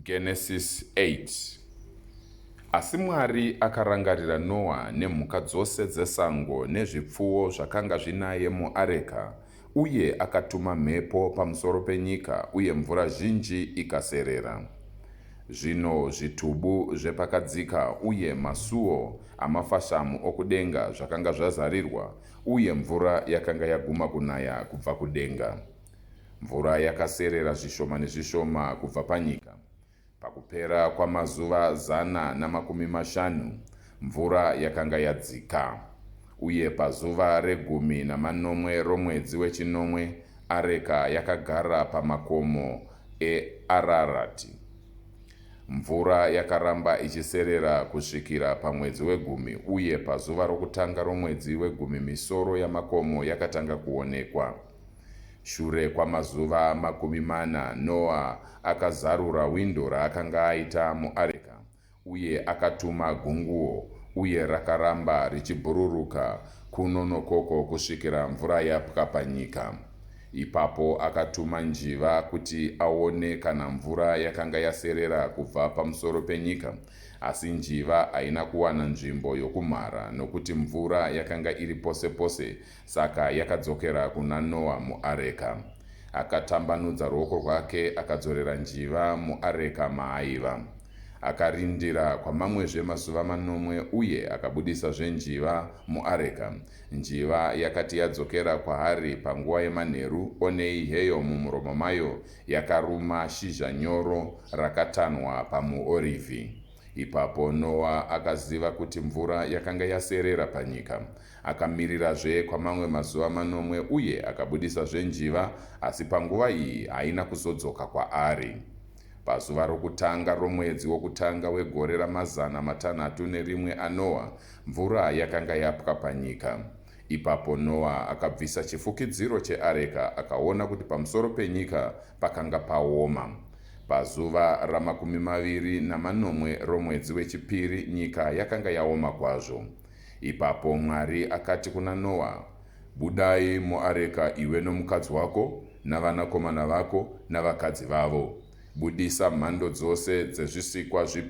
Genesis 8. Asi Mwari akarangarira Noa nemhuka dzose dzesango nezvipfuwo zvakanga zvinaye muareka, uye akatuma mhepo pamusoro penyika, uye mvura zhinji ikaserera. Zvino zvitubu zvepakadzika uye masuo amafashamu okudenga zvakanga zvazarirwa, uye mvura yakanga yaguma kunaya kubva kudenga. Mvura yakaserera zvishoma nezvishoma kubva panyika. Pakupera kwamazuva 150, mvura yakanga yadzika. Uye pazuva re-10 romwedzi wechinomwe, areka yakagara pamakomo eArarati. Mvura yakaramba ichiserera kusvikira pamwedzi we10, uye pazuva rokutanga romwedzi we10 misoro yamakomo yakatanga kuonekwa. Shure kwamazuva 40, Noa akazarura windo raakanga aita muareka, uye akatuma gunguo, uye rakaramba richibhururuka kuno nokoko kusvikira mvura yapwa panyika. Ipapo akatuma njiva kuti aone kana mvura yakanga yaserera kubva pamusoro penyika, asi njiva haina kuwana nzvimbo yokumhara, nokuti mvura yakanga iri pose pose, saka yakadzokera kuna Noa muareka. Akatambanudza ruoko rwake akadzorera njiva muareka maaiva. Akarindira kwamamwezve mazuva 9, uye akabudisazve njiva muareka. Njiva yakati yadzokera kwaari panguva yemanheru, onei heyo mumuromo mayo yakaruma shizha nyoro rakatanhwa pamuorivhi. Ipapo Noa akaziva kuti mvura yakanga yaserera panyika. Akamirirazve kwamamwe mazuva 9, uye akabudisazve njiva, asi panguva iyi haina kuzodzoka kwaari. Pazuva rokutanga romwedzi wokutanga wegore ra601 aNoa, mvura yakanga yapwa panyika. Ipapo Noa akabvisa chifukidziro cheareka, akaona kuti pamusoro penyika pakanga paoma. Pazuva ra24 romwedzi wechipiri, nyika yakanga yaoma kwazvo. Ipapo Mwari akati kuna Noa, "Budai muareka iwe nomukadzi wako, navanakomana vako navakadzi vavo. Budisa mhando dzose dzezvisikwa zvipenyu